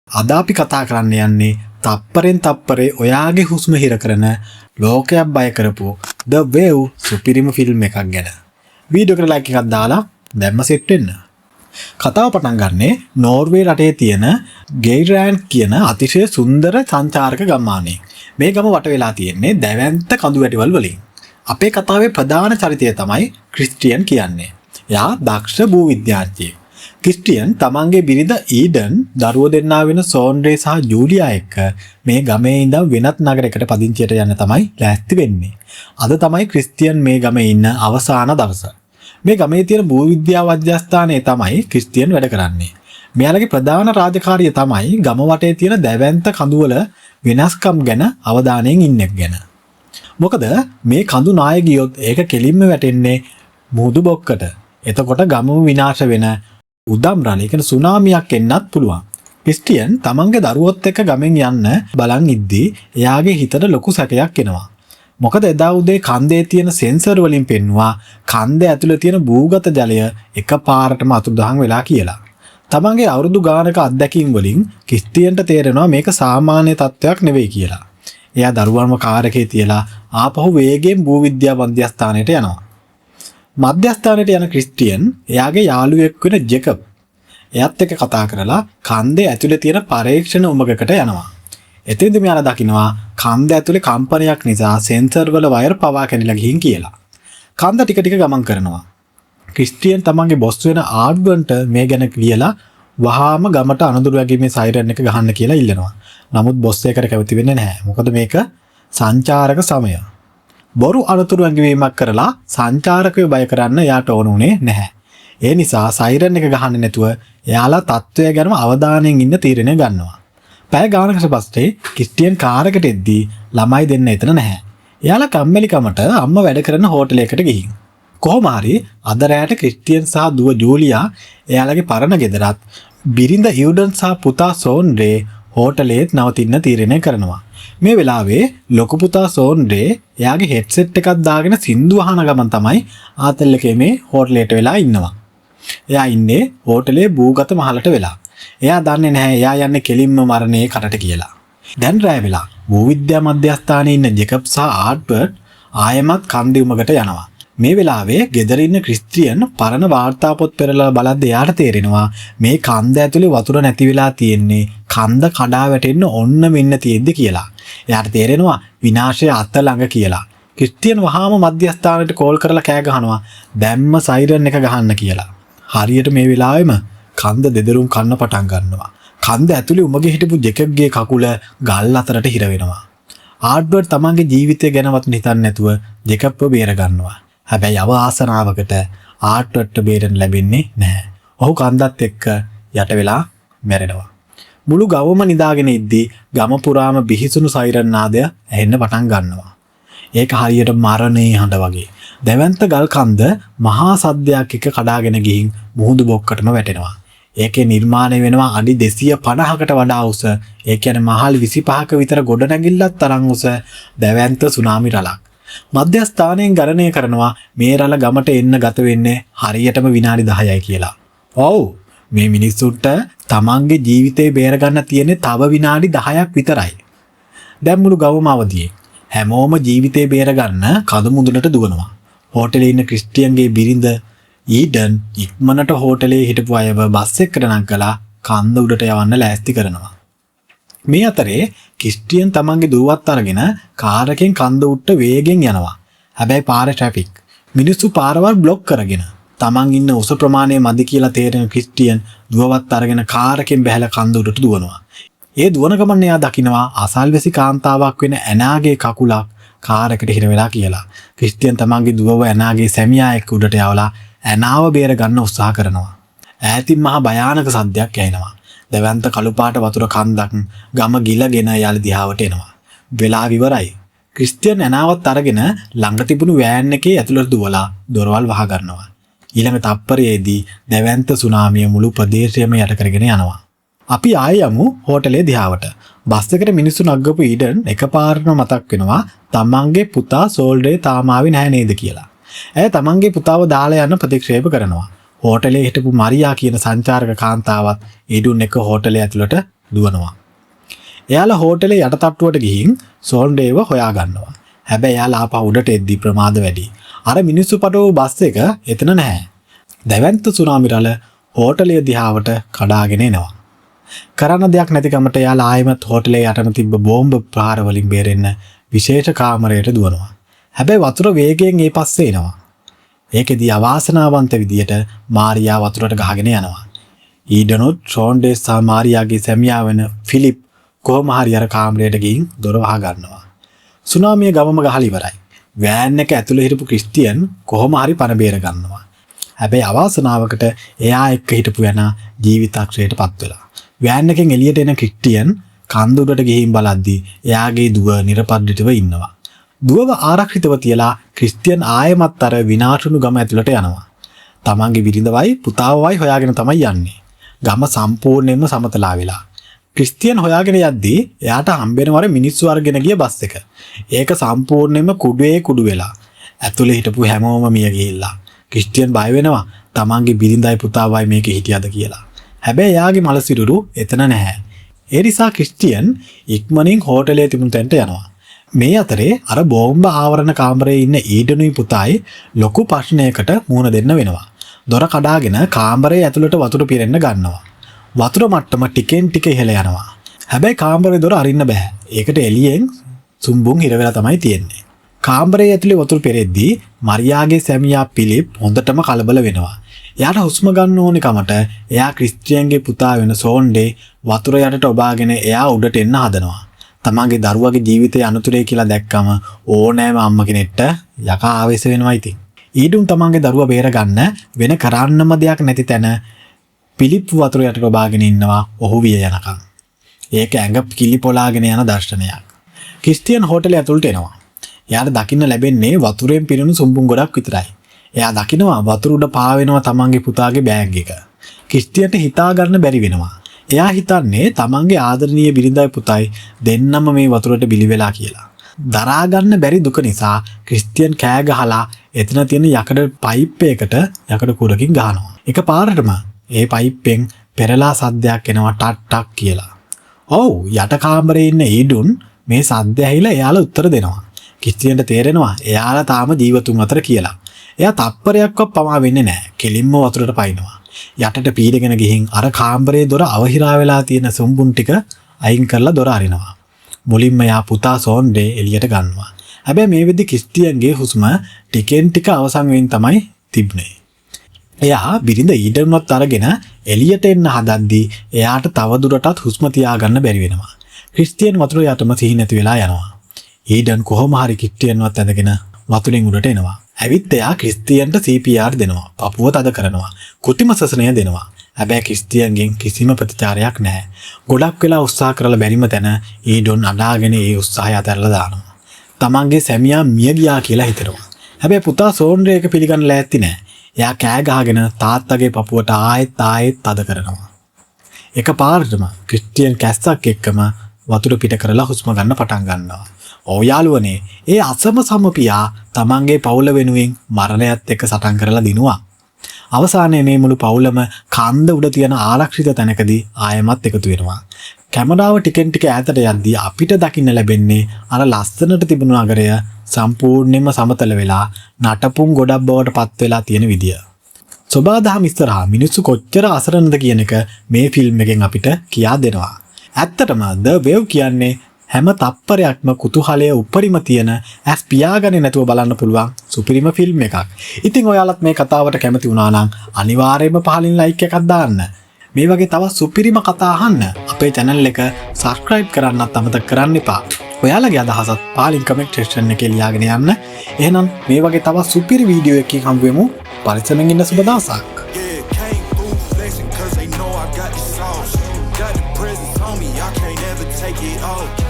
අද අපි කතා කරන්න යන්නේ තප්පරෙන් තප්පරේ ඔයාගේ හුස්ම හිර කරන ලෝකයක් බය කරපු The Wave සුපිරිම ෆිල්ම් එකක් ගැන. වීඩියෝ එකට ලයික් එකක් දාලා දැම්ම සෙට් වෙන්න. කතාව පටන් ගන්නේ නෝර්වේ රටේ තියෙන ගෙයිරෑන්ඩ් කියන අතිශය සුන්දර සංචාරක ගම්මානයේ. මේ ගම වට වෙලා තියෙන්නේ දැවැන්ත කඳු වැටිවල් වලින්. අපේ කතාවේ ප්‍රධාන චරිතය තමයි ක්‍රිස්ටියන් කියන්නේ. එයා දක්ෂ භූවිද්‍යාඥයෙක්. ක්‍රිස්ටියන් තමන්ගේ බිරිඳ ඊඩන් දරුවෝ දෙන්නා වෙන සෝන්ඩ්‍රේ සහ ජූලියා එක්ක මේ ගමේ ඉඳන් වෙනත් නගරයකට පදිංචියට යන්න තමයි ලෑස්ති වෙන්නේ. අද තමයි ක්‍රිස්ටියන් මේ ගමේ ඉන්න අවසාන දවස. මේ ගමේ තියෙන භූවිද්‍යා මධ්‍යස්ථානයේ තමයි ක්‍රිස්ටියන් වැඩ කරන්නේ. මෙයාලගේ ප්‍රධාන රාජකාරිය තමයි ගම වටේ තියෙන දැවැන්ත කඳුවල වෙනස්කම් ගැන අවධානයෙන් ඉන්න එක ගැන. මොකද මේ කඳු නාය ගියොත් ඒක කෙලින්ම වැටෙන්නේ මුහුදු බොක්කට. එතකොට ගමම විනාශ වෙන උදම් රණේ කියන සුනාමියක් එන්නත් පුළුවන්. ක්‍රිස්ටියන් තමන්ගේ දරුවොත් එක්ක ගමෙන් යන්න බලන් ඉද්දී එයාගේ හිතට ලොකු සැකයක් එනවා. මොකද එදා උදේ කන්දේ තියෙන සෙන්සර් වලින් පෙන්නවා කන්ද ඇතුලේ තියෙන භූගත ජලය එකපාරටම අතුරුදහන් වෙලා කියලා. තමන්ගේ අවුරුදු ගානක අත්දැකීම් වලින් ක්‍රිස්ටියන්ට තේරෙනවා මේක සාමාන්‍ය තත්ත්වයක් නෙවෙයි කියලා. එයා දරුවන්ව කාර් එකේ තියලා ආපහු වේගයෙන් භූවිද්‍යා මධ්‍යස්ථානයට යනවා. මධ්‍යස්ථානයට යන ක්‍රිස්ටියන් එයාගේ යාළුවෙක් වෙන ජෙකබ් එයාත් එක්ක කතා කරලා කන්දේ ඇතුලේ තියෙන පරීක්ෂණ උමගකට යනවා. එතෙන්ද මෙයාලා දකිනවා කන්ද ඇතුලේ කම්පනයක් නිසා සෙන්සර් වල වයර් පවා කැඩිලා ගිහින් කියලා. කන්ද ටික ටික ගමන් කරනවා. ක්‍රිස්ටියන් තමන්ගේ බොස් වෙන ආඩ්වන්ට මේ ගැන කියලා වහාම ගමට අනතුරු වැගීමේ සයිරන් එක ගහන්න කියලා ඉල්ලනවා. නමුත් බොස් ඒකට කැමති වෙන්නේ නැහැ. මොකද මේක සංචාරක සමය. බොරු අනතුරු වැගීමක් කරලා සංචාරකයෝ බය කරන්න යාට ඕන උනේ නැහැ. ඒ නිසා සයිරන් එක ගහන්නේ නැතුව එයාලා තත්ත්වය ගැනම අවධානයෙන් ඉන්න තීරණය ගන්නවා. පැය ගානකට පස්සේ ක්‍රිස්ටියන් කාර් එකට එද්දී ළමයි දෙන්න එතන නැහැ. එයාලා කම්මැලිකමට අම්මා වැඩ කරන හෝටලයකට ගිහින්. කොහොම හරි අද රැයට ක්‍රිස්ටියන් සහ දුව ජූලියා එයාලගේ පරණ ගෙදරත් බිරිඳ ඉව්ඩන් සහ පුතා සෝන්ඩ්‍රේ හෝටලේත් නවතින්න තීරණය කරනවා. මේ වෙලාවේ ලොකු පුතා සෝන්ඩ්‍රේ එයාගේ හෙඩ්සෙට් එකක් දාගෙන සින්දු අහන ගමන් තමයි ආතල් එකේ මේ හෝටලයට වෙලා ඉන්නවා. එයා ඉන්නේ හෝටලේ භූගත මහලට වෙලා. එයා දන්නේ නැහැ එයා යන්නේ කෙලින්ම මරණයේ කටට කියලා. දැන් රැ වෙලා භූවිද්‍යා මධ්‍යස්ථානයේ ඉන්න ජෙකබ් සහ ආඩ්වර්ඩ් ආයෙමත් කන්දේ උමකට යනවා. මේ වෙලාවේ ගෙදර ඉන්න ක්‍රිස්ටියන් පරණ වාර්තා පොත් පෙරලා බලද්දී එයාට තේරෙනවා මේ කන්ද ඇතුලේ වතුර නැති වෙලා තියෙන්නේ කන්ද කඩා වැටෙන්න ඔන්න මෙන්න තියෙද්දි කියලා. එයාට තේරෙනවා විනාශය අත ළඟ කියලා. ක්‍රිස්ටියන් වහාම මධ්‍යස්ථානයට කෝල් කරලා කෑ ගහනවා දැම්ම සයිරන් එක ගහන්න කියලා. හරියට මේ වෙලාවෙම කන්ද දෙදරුම් කන්න පටන් ගන්නවා. කන්ද ඇතුලේ උමගේ හිටපු ජෙකබ්ගේ කකුල ගල් අතරට හිර වෙනවා. ආඩ්වර්ඩ් තමන්ගේ ජීවිතය ගැනවත් හිතන්නේ නැතුව ජෙකබ්ව බේර ගන්නවා. හැබැයි අවසනාවකට ආඩ්වර්ඩ්ට බේරෙන්න ලැබෙන්නේ නැහැ. ඔහු කන්දත් එක්ක යට වෙලා මැරෙනවා. මුළු ගවම නිදාගෙන ඉද්දී ගම පුරාම බිහිසුණු සයිරන් නාදය ඇහෙන්න පටන් ගන්නවා. ඒක හරියට මරණේ හඬ වගේ. දැවැන්ත ගල් කන්ද මහා සද්දයක් එක්ක කඩාගෙන ගිහින් මුහුදු බොක්කටම වැටෙනවා. ඒකේ නිර්මාණය වෙනවා අඩි 250කට වඩා උස. ඒ කියන්නේ මහල් 25ක විතර ගොඩනැගිල්ලක් තරම් උස දැවැන්ත සුනාමි රළක්. මධ්‍යස්ථානයෙන් ගණනය කරනවා මේ රළ ගමට එන්න ගත වෙන්නේ හරියටම විනාඩි 10යි කියලා. ඔව් මේ මිනිස්සුන්ට තමන්ගේ ජීවිතේ බේර ගන්න තියෙන්නේ තව විනාඩි 10ක් විතරයි. දැන් මුළු ගවම අවදියේ. හැමෝම ජීවිතේ බේර ගන්න කඳු මුදුනට දුවනවා. හෝටලේ ඉන්න ක්‍රිස්ටියන්ගේ බිරිඳ ඊඩන් ඉක්මනට හෝටලේ හිටපු අයව බස් එකකට නංගලා කන්ද උඩට යවන්න ලෑස්ති කරනවා. මේ අතරේ ක්‍රිස්ටියන් තමන්ගේ දුවත් අරගෙන කාර් එකෙන් කන්ද උඩට වේගෙන් යනවා. හැබැයි පාරේ ට්‍රැෆික්. මිනිස්සු පාරවල් බ්ලොක් කරගෙන තමන් ඉන්න උස ප්‍රමාණය මදි කියලා තේරෙන ක්‍රිස්ටියන් දුවත් අරගෙන කාර් එකෙන් බැහැලා කන්ද උඩට දුවනවා. ඒ දුවන ගමන් එයා දකිනවා අසල්වැසි කාන්තාවක් වෙන ඇනාගේ කකුලක් කාර් එකට හිර වෙලා කියලා. ක්‍රිස්ටියන් තමන්ගේ දුවව ඇනාගේ සැමියා එක්ක උඩට යවලා ඇනාව බේර ගන්න උත්සාහ කරනවා. ඈතින් මහා භයානක සද්දයක් ඇහෙනවා. දැවැන්ත කළු පාට වතුර කන්දක් ගම ගිලගෙන යාල දිහාවට එනවා. වෙලාව ඉවරයි. ක්‍රිස්ටියන් ඇනාවත් අරගෙන ළඟ තිබුණු වෑන් එකේ ඇතුළට දුවලා දොරවල් වහ ගන්නවා. ඊළඟ තප්පරයේදී දැවැන්ත සුනාමිය මුළු ප්‍රදේශයම යට කරගෙන යනවා. අපි ආයෙ යමු හෝටලේ දිහාවට. බස් එකට මිනිස්සු නග්ගපු ඊඩන් එකපාරටම මතක් වෙනවා තමන්ගේ පුතා සෝල්ඩේ තාම ආවේ නැහැ නේද කියලා. ඇය තමන්ගේ පුතාව දාලා යන්න ප්‍රතික්ෂේප කරනවා. හෝටලේ හිටපු මරියා කියන සංචාරක කාන්තාවත් ඊඩුන් එක්ක හෝටලේ ඇතුළට දුවනවා. එයාලා හෝටලේ යටටට්ටුවට ගිහින් සෝන්ඩේව හොයාගන්නවා. හැබැයි එයාලා ආපහු උඩට එද්දි ප්‍රමාද වැඩි. අර මිනිස්සු පටවපු බස් එක එතන නැහැ. දැවැන්ත සුනාමි රළ හෝටලය දිහාවට කඩාගෙන එනවා. කරන්න දෙයක් නැතිකමට එයාලා ආයෙමත් හෝටලේ යටම තිබ්බ බෝම්බ ප්‍රහාර වලින් බේරෙන්න විශේෂ කාමරයට දුවනවා. හැබැයි වතුර වේගයෙන් ඒ පස්සේ එනවා. ඒකෙදී අවාසනාවන්ත විදියට මාරියා වතුරට ගහගෙන යනවා. ඊඩනුත් ෂෝන්ඩේ සහ මාරියාගේ සැමියා වෙන ෆිලිප් කොහොම හරි අර කාමරයට ගිහින් දොර වහ ගන්නවා. සුනාමිය ගමම ගහලා ඉවරයි. වෑන් එක ඇතුළේ හිටපු ක්‍රිස්ටියන් කොහොම හරි පණ බේර ගන්නවා. හැබැයි අවාසනාවකට එයා එක්ක හිටපු යනා ජීවිතක්ෂයට පත් වෙලා. වෑන් එකෙන් එළියට එන ක්‍රිස්ටියන් කන්ද උඩට ගිහින් බලද්දී එයාගේ දුව නිරපද්‍රිතව ඉන්නවා. දුවව ආරක්ෂිතව තියලා ක්‍රිස්ටියන් ආයෙමත් අර විනාශුණු ගම ඇතුළට යනවා. තමන්ගේ බිරිඳවයි පුතාවවයි හොයාගෙන තමයි යන්නේ. ගම සම්පූර්ණයෙන්ම සමතලා වෙලා. ක්‍රිස්ටියන් හොයාගෙන යද්දී එයාට හම්බෙනවර මිනිස්සු අරගෙන ගිය බස් එක. ඒක සම්පූර්ණයෙන්ම කුඩු වෙලා. ඇතුලේ හිටපු හැමෝම මිය ගිහිල්ලා. ක්‍රිස්ටියන් බය වෙනවා තමන්ගේ බිරිඳයි පුතාවයි මේකේ හිටියද කියලා. හැබැයි එයාගේ මල සිරුරු එතන නැහැ. ඒ නිසා ක්‍රිස්ටියන් ඉක්මනින් හෝටලේ තිබුණු තැනට යනවා. මේ අතරේ අර බෝම්බ ආවරණ කාමරයේ ඉන්න ඊඩනුයි පුතායි ලොකු ප්‍රශ්නයකට මුහුණ දෙන්න වෙනවා. දොර කඩාගෙන කාමරයේ ඇතුළට වතුර පිරෙන්න ගන්නවා. වතුර මට්ටම ටිකෙන් ටික ඉහළ යනවා. හැබැයි කාමරේ දොර අරින්න බෑ. ඒකට එළියෙන් සුම්බුන් හිර වෙලා තමයි තියෙන්නේ. කාමරයේ ඇතුලේ වතුර පෙරෙද්දී මරියාගේ සැමියා පිලිප් හොඳටම කලබල වෙනවා. එයාට හුස්ම ගන්න ඕනේ කමට එයා ක්‍රිස්ටියන්ගේ පුතා වෙන සෝන්ඩේ වතුර යටට ඔබාගෙන එයා උඩට එන්න හදනවා. තමන්ගේ දරුවගේ ජීවිතය අනුතරේ කියලා දැක්කම ඕනෑම අම්ම කෙනෙක්ට යකා ආවේශ වෙනවා ඉතින්. ඊඩුම් තමන්ගේ දරුවා බේර ගන්න වෙන කරන්නම දෙයක් නැති තැන පිලිප් වතුර යටට ඔබාගෙන ඉන්නවා ඔහු විය යනකම්. ඒක ඇඟ කිලිපොලාගෙන යන දර්ශනයක්. ක්‍රිස්ටියන් හෝටලේ ඇතුළට එනවා. එයාට දකින්න ලැබෙන්නේ වතුරෙන් පිරුණු සුම්බුන් ගොඩක් විතරයි. එයා දකිනවා වතුර උඩ පාවෙනවා තමන්ගේ පුතාගේ බෑග් එක. ක්‍රිස්ටියන්ට හිතා ගන්න බැරි වෙනවා. එයා හිතන්නේ තමන්ගේ ආදරණීය බිරිඳයි පුතයි දෙන්නම මේ වතුරට බිලි වෙලා කියලා. දරා ගන්න බැරි දුක නිසා ක්‍රිස්ටියන් කෑ ගහලා එතන තියෙන යකඩ පයිප් එකකට යකඩ කුරකින් ගහනවා. එකපාරටම ඒ පයිප්පෙන් පෙරලා සද්දයක් එනවා ටක් ටක් කියලා. ඔව් යට කාමරේ ඉන්න ඊඩුන් මේ සද්ද ඇහිලා එයාලා උත්තර දෙනවා. ක්‍රිස්ටියන්ට තේරෙනවා එයාලා තාම ජීවතුන් අතර කියලා. එයා තප්පරයක්වත් පමා වෙන්නේ නැහැ. කෙලින්ම වතුරට පයින්නවා. යටට පීඩගෙන ගිහින් අර කාමරේ දොර අවහිරා වෙලා තියෙන සුම්බුන් ටික අයින් කරලා දොර අරිනවා. මුලින්ම යා පුතා සෝන්ඩේ එළියට ගන්නවා. හැබැයි මේ වෙද්දි ක්‍රිස්ටියන්ගේ හුස්ම ටිකෙන් ටික අවසන් වෙමින් තමයි තිබුණේ. එයා බිරිඳ ඊඩන්වත් අරගෙන එළියට එන්න හදද්දී එයාට තව දුරටත් හුස්ම තියාගන්න බැරි වෙනවා. ක්‍රිස්ටියන් වතුර යටම සිහි නැති වෙලා යනවා. ඊඩන් කොහොම හරි ක්‍රිස්ටියන්වත් ඇඳගෙන වතුරෙන් උඩට එනවා. ඇවිත් එයා ක්‍රිස්ටියන්ට CPR දෙනවා. පපුව තද කරනවා. කෘත්‍රිම සසනය දෙනවා. හැබැයි ක්‍රිස්ටියන්ගෙන් කිසිම ප්‍රතිචාරයක් නැහැ. ගොඩක් වෙලා උත්සාහ කරලා බැරිම තැන ඊඩොන් අඬාගෙන ඒ උත්සාහය අතහැරලා දානවා. තමන්ගේ සැමියා මිය ගියා කියලා හිතනවා. හැබැයි පුතා සෝන්ඩේ එක පිළිගන්න ලෑස්ති නැහැ. එයා කෑ ගහගෙන තාත්තගේ පපුවට ආයෙත් තද කරනවා. එකපාරටම ක්‍රිස්ටියන් කැස්සක් එක්කම වතුර පිට කරලා හුස්ම ගන්න පටන් ගන්නවා. ඔව් යාළුවනේ, ඒ අසම සමපියා තමන්ගේ පවුල වෙනුවෙන් මරණයත් එක්ක සටන් කරලා දිනුවා. අවසානයේ මේ මුළු පවුලම කන්ද උඩ තියෙන ආරක්ෂිත තැනකදී ආයෙමත් එකතු වෙනවා. කැමරාව ටිකෙන් ටික ඈතට යද්දී අපිට දකින්න ලැබෙන්නේ අර ලස්සනට තිබුණු නගරය සම්පූර්ණයෙන්ම සමතල වෙලා නටපුම් ගොඩක් බවට පත් වෙලා තියෙන විදිය. සෝබාදහම ඉස්සරහා මිනිස්සු කොච්චර අසරණද කියන එක මේ ෆිල්ම් එකෙන් අපිට කියා දෙනවා. ඇත්තටම The Wave කියන්නේ හැම තප්පරයක්ම කුතුහලයේ උඩරිම තියෙන ඇස් පියාගන්නේ නැතුව බලන්න පුළුවන් සුපිරිම ෆිල්ම් එකක්. ඉතින් ඔයාලත් මේ කතාවට කැමති වුණා නම් අනිවාර්යයෙන්ම පහලින් ලයික් එකක් දාන්න. මේ වගේ තවත් සුපිරිම කතා අහන්න අපේ channel එක subscribe කරන්නත් අමතක කරන්න එපා. ඔයාලගේ අදහසත් පහලින් comment section එකේ ලියාගෙන යන්න. එහෙනම් මේ වගේ තවත් සුපිරි වීඩියෝ එකකින් හම්බ වෙමු. පරිස්සමෙන් ඉන්න සුබ දවසක්. Got the presence on me, I can't ever take it off.